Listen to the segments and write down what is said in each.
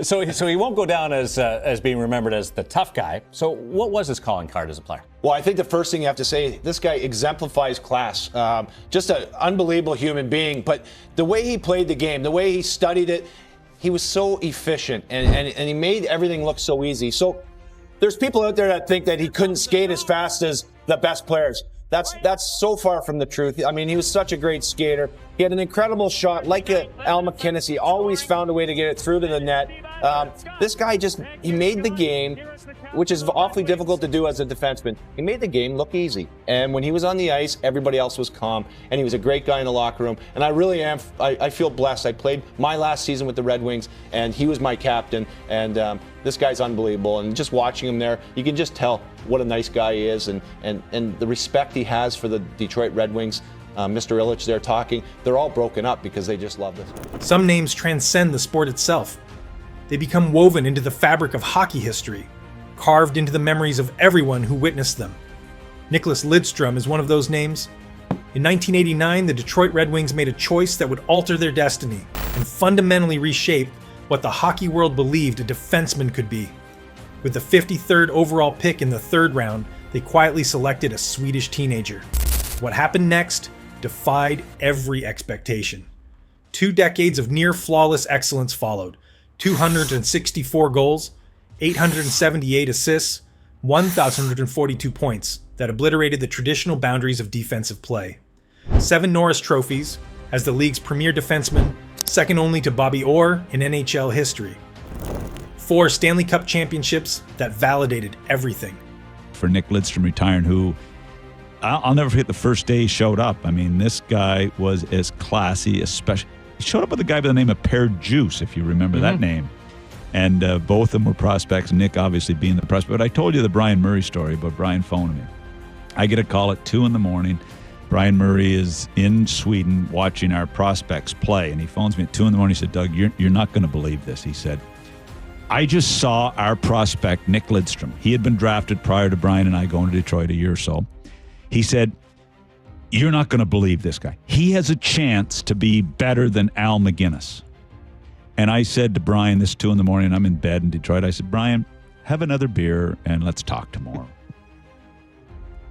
So he won't go down as being remembered as the tough guy. So what was his calling card as a player? Well, I think the first thing you have to say, this guy exemplifies class. Just an unbelievable human being. But the way he played the game, the way he studied it, he was so efficient, and he made everything look so easy. So there's people out there that think that he couldn't skate as fast as the best players. That's so far from the truth. I mean, he was such a great skater. He had an incredible shot, like Al MacInnis. He always found a way to get it through to the net. This guy he made the game, which is awfully difficult to do as a defenseman. He made the game look easy. And when he was on the ice, everybody else was calm. And he was a great guy in the locker room. And I really am, I feel blessed. I played my last season with the Red Wings, and he was my captain. And this guy's unbelievable. And just watching him there, you can just tell what a nice guy he is, and the respect he has for the Detroit Red Wings. Mr. Illich there talking, they're all broken up because they just love this. Some names transcend the sport itself. They become woven into the fabric of hockey history, carved into the memories of everyone who witnessed them. Nicklas Lidström is one of those names. In 1989, the Detroit Red Wings made a choice that would alter their destiny and fundamentally reshape what the hockey world believed a defenseman could be. With the 53rd overall pick in the third round, they quietly selected a Swedish teenager. What happened next defied every expectation. 2 decades of near-flawless excellence followed. 264 goals, 878 assists, 1,142 points that obliterated the traditional boundaries of defensive play. 7 Norris Trophies as the league's premier defenseman, second only to Bobby Orr in NHL history. 4 Stanley Cup championships that validated everything. For Nick Lidstrom retiring, who I'll never forget the first day he showed up. I mean, this guy was as classy, especially. He showed up with a guy by the name of Pear Juice, if you remember that name. And both of them were prospects, Nick obviously being the prospect. But I told you the Brian Murray story about Brian phoning me. I get a call at 2 a.m. Brian Murray is in Sweden watching our prospects play. And he phones me at 2 a.m. He said, Doug, you're not going to believe this. He said, I just saw our prospect, Nick Lidstrom. He had been drafted prior to Brian and I going to Detroit a year or so. He said, you're not going to believe this guy. He has a chance to be better than Al MacInnis. And I said to Brian, this 2 a.m, I'm in bed in Detroit. I said, Brian, have another beer and let's talk tomorrow.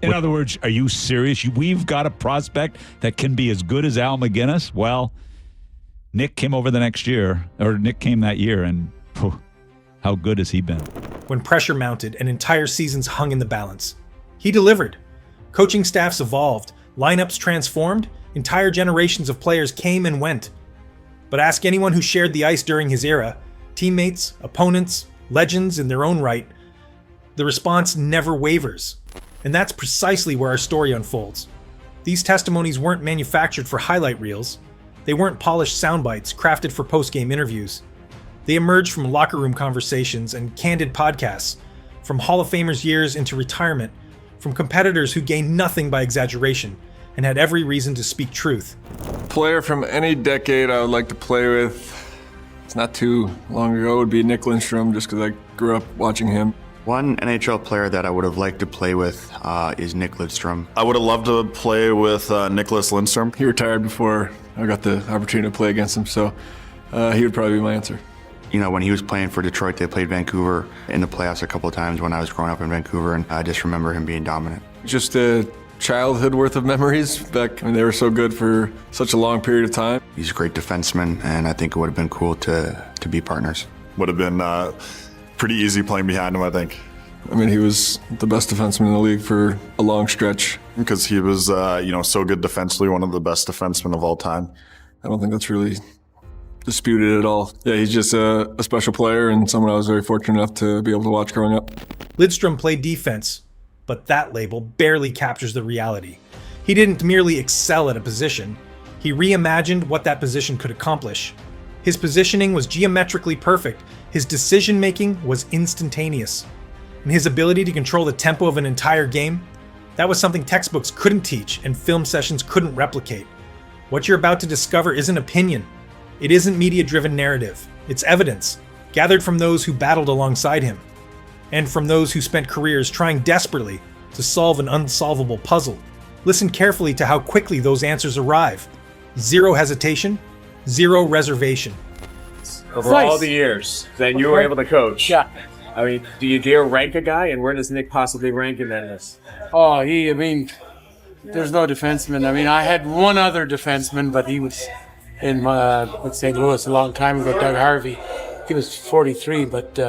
In other words, are you serious? We've got a prospect that can be as good as Al MacInnis? Well, Nick came over the next year, or Nick came that year, and how good has he been? When pressure mounted and entire seasons hung in the balance, he delivered. Coaching staffs evolved, lineups transformed, entire generations of players came and went. But ask anyone who shared the ice during his era, teammates, opponents, legends in their own right, the response never wavers. And that's precisely where our story unfolds. These testimonies weren't manufactured for highlight reels. They weren't polished sound bites crafted for post-game interviews. They emerged from locker room conversations and candid podcasts, from Hall of Famers' years into retirement, from competitors who gained nothing by exaggeration and had every reason to speak truth. Player from any decade I would like to play with, it's not too long ago, would be Nick Lidström, just because I grew up watching him. One NHL player that I would have liked to play with is Nick Lidström. I would have loved to play with Nicklas Lidström. He retired before I got the opportunity to play against him, so he would probably be my answer. You know, when he was playing for Detroit, they played Vancouver in the playoffs a couple of times when I was growing up in Vancouver, and I just remember him being dominant. Just a childhood worth of memories back when they were so good for such a long period of time. He's a great defenseman, and I think it would have been cool to be partners. Would have been pretty easy playing behind him, I think. I mean, he was the best defenseman in the league for a long stretch. Because he was, so good defensively, one of the best defensemen of all time. I don't think that's really disputed at all. Yeah, he's just a special player and someone I was very fortunate enough to be able to watch growing up. Lidström played defense, but that label barely captures the reality. He didn't merely excel at a position, he reimagined what that position could accomplish. His positioning was geometrically perfect, his decision-making was instantaneous, and his ability to control the tempo of an entire game, that was something textbooks couldn't teach and film sessions couldn't replicate. What you're about to discover isn't opinion. It isn't media-driven narrative. It's evidence, gathered from those who battled alongside him, and from those who spent careers trying desperately to solve an unsolvable puzzle. Listen carefully to how quickly those answers arrive. Zero hesitation, zero reservation. over Nice. all the years that you were able to coach. Yeah. I mean, do you dare rank a guy, and where does Nick possibly rank in that list? Oh, there's no defenseman. I mean, I had one other defenseman, but he was in St. Louis a long time ago, Doug Harvey. He was 43, but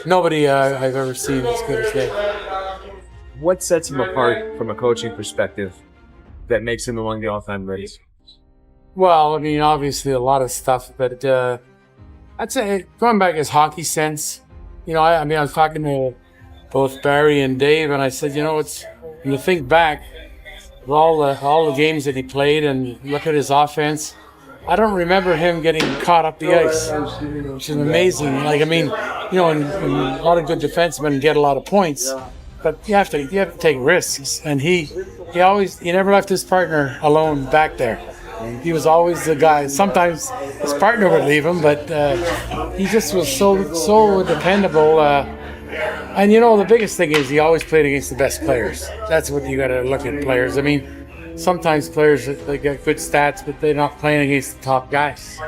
nobody I've ever seen as good as Nick. What sets him apart from a coaching perspective that makes him among the all-time greats? Well, I mean, obviously a lot of stuff, but I'd say going back his hockey sense. I was talking to both Barry and Dave, and I said, when you think back of all the games that he played and look at his offense, I don't remember him getting caught up the ice, which is amazing. And a lot of good defensemen get a lot of points, but you have to take risks. And he never left his partner alone back there. He was always the guy. Sometimes his partner would leave him, but he just was so dependable. And the biggest thing is he always played against the best players. That's what you got to look at players. I mean, sometimes players, they get good stats, but they're not playing against the top guys.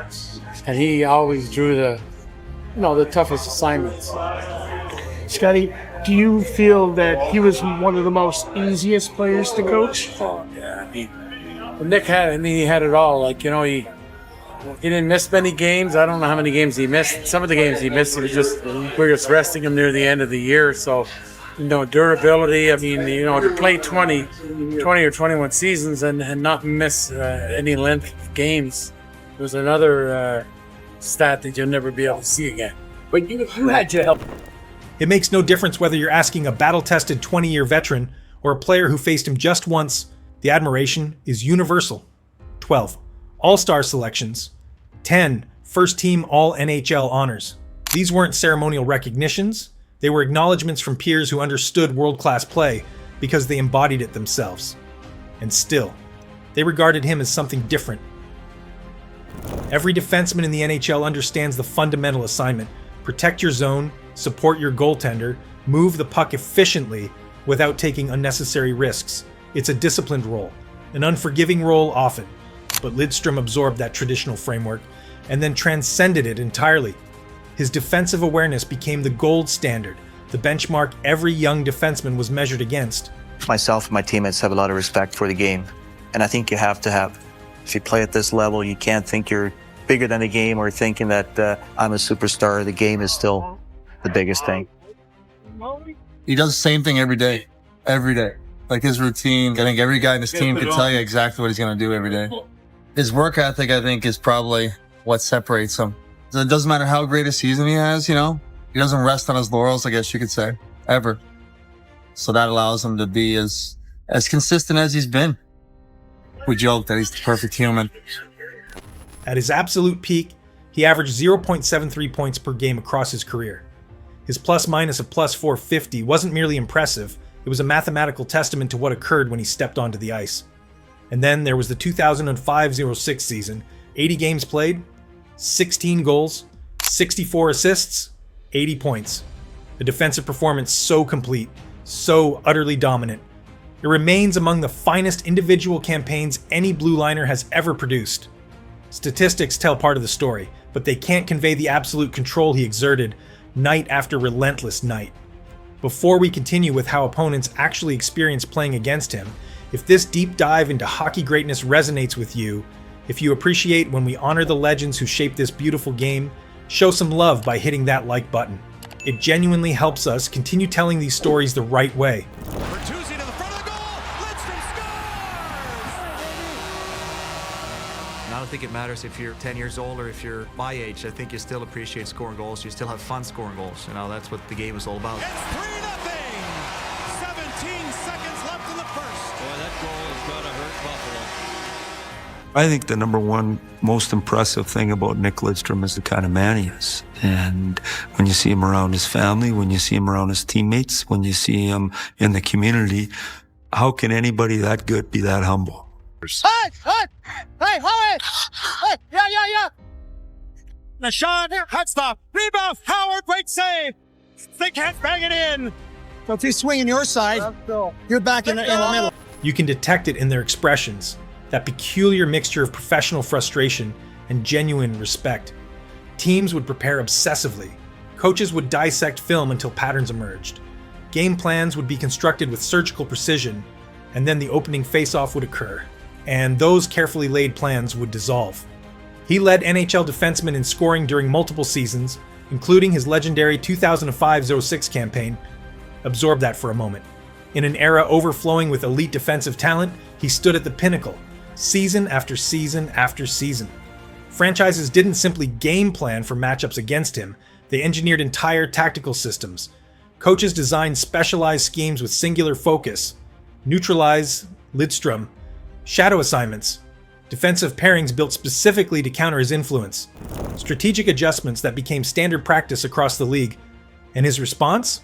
And he always drew the toughest assignments. Scotty, do you feel that he was one of the most easiest players to coach? Oh, yeah. Nick had it all. He didn't miss many games. I don't know how many games he missed. Some of the games he missed, we were just resting him near the end of the year. So, durability. To play 20 or 21 seasons and not miss any length of games was another stat that you'll never be able to see again. But you had to help. It makes no difference whether you're asking a battle-tested 20-year veteran or a player who faced him just once. The admiration is universal. 12 All-Star selections. 10 First-Team All-NHL honors. These weren't ceremonial recognitions. They were acknowledgments from peers who understood world-class play because they embodied it themselves. And still, they regarded him as something different. Every defenseman in the NHL understands the fundamental assignment. Protect your zone, support your goaltender, move the puck efficiently without taking unnecessary risks. It's a disciplined role, an unforgiving role often, but Lidstrom absorbed that traditional framework and then transcended it entirely. His defensive awareness became the gold standard, the benchmark every young defenseman was measured against. Myself and my teammates have a lot of respect for the game, and I think you have to have. If you play at this level, you can't think you're bigger than the game or thinking that I'm a superstar. The game is still the biggest thing. He does the same thing every day. Like his routine, I think every guy in his team can tell you exactly what he's going to do every day. His work ethic, I think, is probably what separates him. So it doesn't matter how great a season he has, he doesn't rest on his laurels, I guess you could say, ever. So that allows him to be as consistent as he's been. We joke that he's the perfect human. At his absolute peak, he averaged 0.73 points per game across his career. His plus-minus of plus 450 wasn't merely impressive, it was a mathematical testament to what occurred when he stepped onto the ice. And then there was the 2005-06 season, 80 games played, 16 goals, 64 assists, 80 points. A defensive performance so complete, so utterly dominant. It remains among the finest individual campaigns any blue liner has ever produced. Statistics tell part of the story, but they can't convey the absolute control he exerted night after relentless night. Before we continue with how opponents actually experience playing against him, if this deep dive into hockey greatness resonates with you, if you appreciate when we honor the legends who shaped this beautiful game, show some love by hitting that like button. It genuinely helps us continue telling these stories the right way. I don't think it matters if you're 10 years old or if you're my age. I think you still appreciate scoring goals. You still have fun scoring goals. That's what the game is all about. It's 3-0. 17 seconds left in the first. Boy, that goal is going to hurt Buffalo. I think the number one most impressive thing about Nick Lidstrom is the kind of man he is. And when you see him around his family, when you see him around his teammates, when you see him in the community, how can anybody that good be that humble? Hey, yeah. The shot, hot stop, rebound, Howard, great save. Thick hands bang it in. So if he's swinging your side, you're back in the middle. You can detect it in their expressions, that peculiar mixture of professional frustration and genuine respect. Teams would prepare obsessively. Coaches would dissect film until patterns emerged. Game plans would be constructed with surgical precision, and then the opening face-off would occur, and those carefully laid plans would dissolve. He led NHL defensemen in scoring during multiple seasons, including his legendary 2005-06 campaign. Absorb that for a moment. In an era overflowing with elite defensive talent, he stood at the pinnacle, season after season after season. Franchises didn't simply game plan for matchups against him, they engineered entire tactical systems. Coaches designed specialized schemes with singular focus. Neutralize, Lidstrom, shadow assignments, defensive pairings built specifically to counter his influence, strategic adjustments that became standard practice across the league. And his response?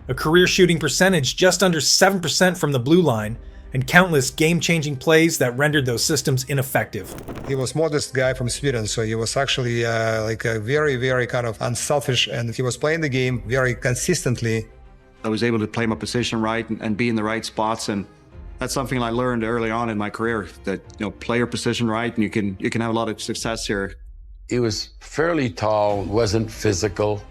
A career shooting percentage just under 7% from the blue line, and countless game-changing plays that rendered those systems ineffective. He was modest guy from Sweden, so he was actually like a very, very kind of unselfish, and he was playing the game very consistently. I was able to play my position right and be in the right spots, and that's something I learned early on in my career, that, you know, play your position right and you can have a lot of success here. He was fairly tall, wasn't physical,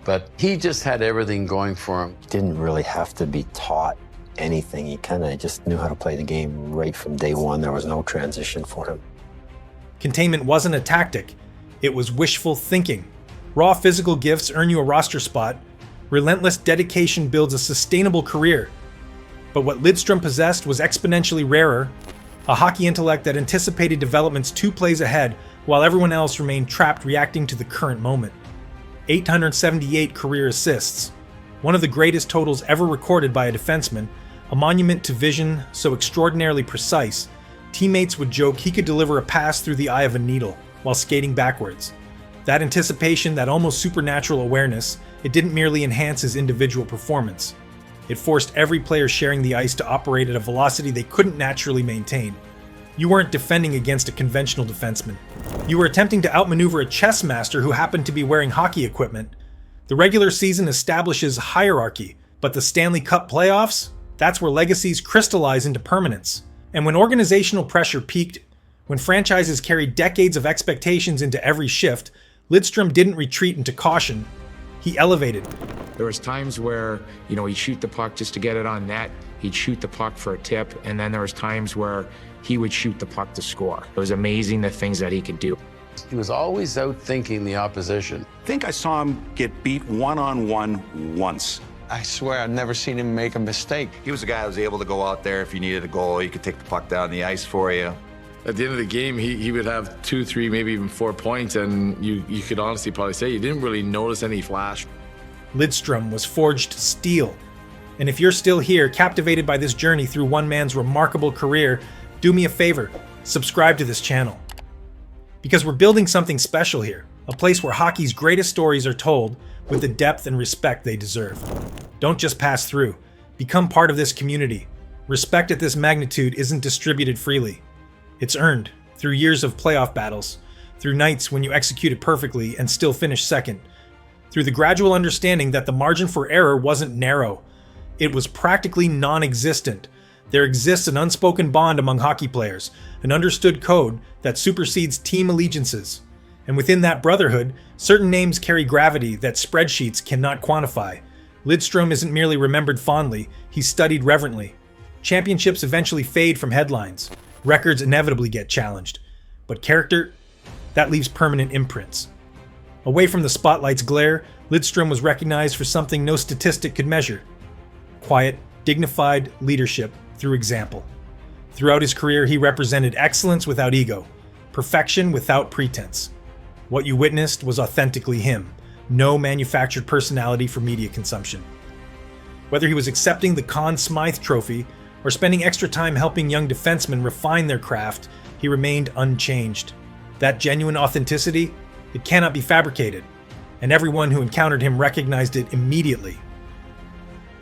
but he just had everything going for him. Didn't really have to be taught anything. He kind of just knew how to play the game right from day one. There was no transition for him. Containment wasn't a tactic, it was wishful thinking. Raw physical gifts earn you a roster spot. Relentless dedication builds a sustainable career. But what Lidstrom possessed was exponentially rarer, a hockey intellect that anticipated developments 2 plays ahead while everyone else remained trapped reacting to the current moment. 878 career assists, one of the greatest totals ever recorded by a defenseman, a monument to vision so extraordinarily precise, teammates would joke he could deliver a pass through the eye of a needle while skating backwards. That anticipation, that almost supernatural awareness, it didn't merely enhance his individual performance. It forced every player sharing the ice to operate at a velocity they couldn't naturally maintain. You weren't defending against a conventional defenseman. You were attempting to outmaneuver a chess master who happened to be wearing hockey equipment. The regular season establishes hierarchy, but the Stanley Cup playoffs? That's where legacies crystallize into permanence. And when organizational pressure peaked, when franchises carried decades of expectations into every shift, Lidstrom didn't retreat into caution. He elevated. There was times where, you know, he'd shoot the puck just to get it on net. He'd shoot the puck for a tip, and then there was times where he would shoot the puck to score. It was amazing the things that he could do. He was always outthinking the opposition. I think I saw him get beat one-on-one once. I swear I've never seen him make a mistake. He was a guy who was able to go out there if you needed a goal, he could take the puck down the ice for you. At the end of the game, he would have 2, 3, maybe even 4 points, and you could honestly probably say you didn't really notice any flash. Lidstrom was forged steel. And if you're still here, captivated by this journey through one man's remarkable career, do me a favor, subscribe to this channel. Because we're building something special here, a place where hockey's greatest stories are told with the depth and respect they deserve. Don't just pass through, become part of this community. Respect at this magnitude isn't distributed freely. It's earned through years of playoff battles, through nights when you executed perfectly and still finished second, through the gradual understanding that the margin for error wasn't narrow. It was practically non-existent. There exists an unspoken bond among hockey players, an understood code that supersedes team allegiances. And within that brotherhood, certain names carry gravity that spreadsheets cannot quantify. Lidstrom isn't merely remembered fondly, he's studied reverently. Championships eventually fade from headlines. Records inevitably get challenged. But character? That leaves permanent imprints. Away from the spotlight's glare, Lidstrom was recognized for something no statistic could measure. Quiet, dignified leadership through example. Throughout his career, he represented excellence without ego, perfection without pretense. What you witnessed was authentically him, no manufactured personality for media consumption. Whether he was accepting the Conn Smythe Trophy or spending extra time helping young defensemen refine their craft, he remained unchanged. That genuine authenticity, it cannot be fabricated, and everyone who encountered him recognized it immediately.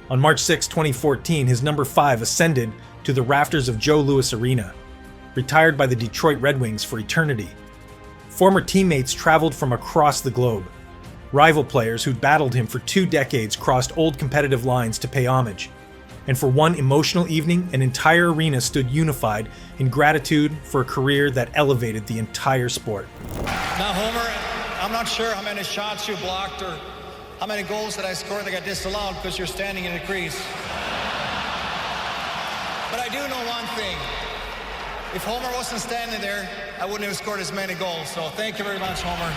On March 6, 2014, his number 5 ascended to the rafters of Joe Louis Arena, retired by the Detroit Red Wings for eternity. Former teammates traveled from across the globe. Rival players who'd battled him for 2 decades crossed old competitive lines to pay homage. And for one emotional evening, an entire arena stood unified in gratitude for a career that elevated the entire sport. Now Homer, I'm not sure how many shots you blocked or how many goals that I scored that got disallowed because you're standing in the crease. But I do know one thing. If Homer wasn't standing there, I wouldn't have scored as many goals. So thank you very much, Homer.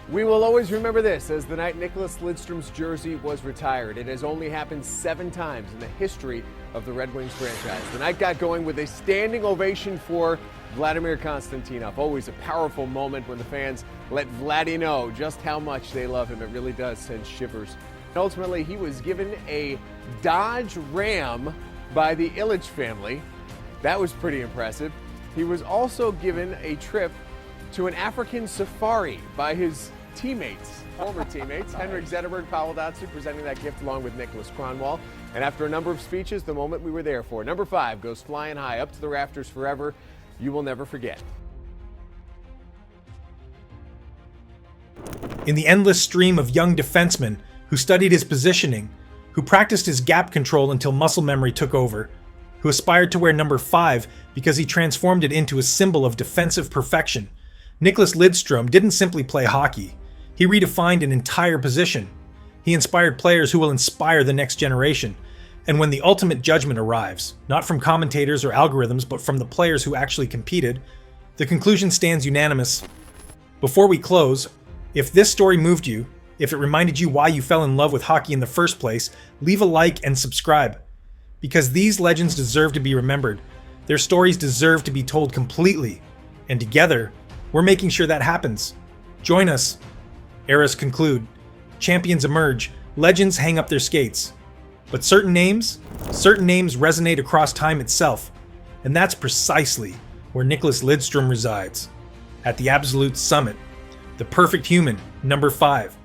We will always remember this as the night Nicklas Lidström's jersey was retired. It has only happened 7 times in the history of the Red Wings franchise. The night got going with a standing ovation for Vladimir Konstantinov. Always a powerful moment when the fans let Vladdy know just how much they love him. It really does send shivers. And ultimately, he was given a Dodge Ram by the Illich family. That was pretty impressive. He was also given a trip to an African safari by his teammates, former teammates, Henrik Zetterberg, Pavel Datsyuk presenting that gift along with Nicholas Kronwall. And after a number of speeches, the moment we were there for. Number 5 goes flying high up to the rafters forever. You will never forget. In the endless stream of young defensemen who studied his positioning, who practiced his gap control until muscle memory took over, who aspired to wear number 5 because he transformed it into a symbol of defensive perfection, Nicklas Lidström didn't simply play hockey. He redefined an entire position. He inspired players who will inspire the next generation. And when the ultimate judgment arrives, not from commentators or algorithms, but from the players who actually competed, the conclusion stands unanimous. Before we close, if this story moved you, if it reminded you why you fell in love with hockey in the first place, leave a like and subscribe. Because these legends deserve to be remembered. Their stories deserve to be told completely. And together, we're making sure that happens. Join us. Eras conclude. Champions emerge. Legends hang up their skates. But certain names resonate across time itself. And that's precisely where Nicklas Lidström resides. At the absolute summit. The perfect human, number 5.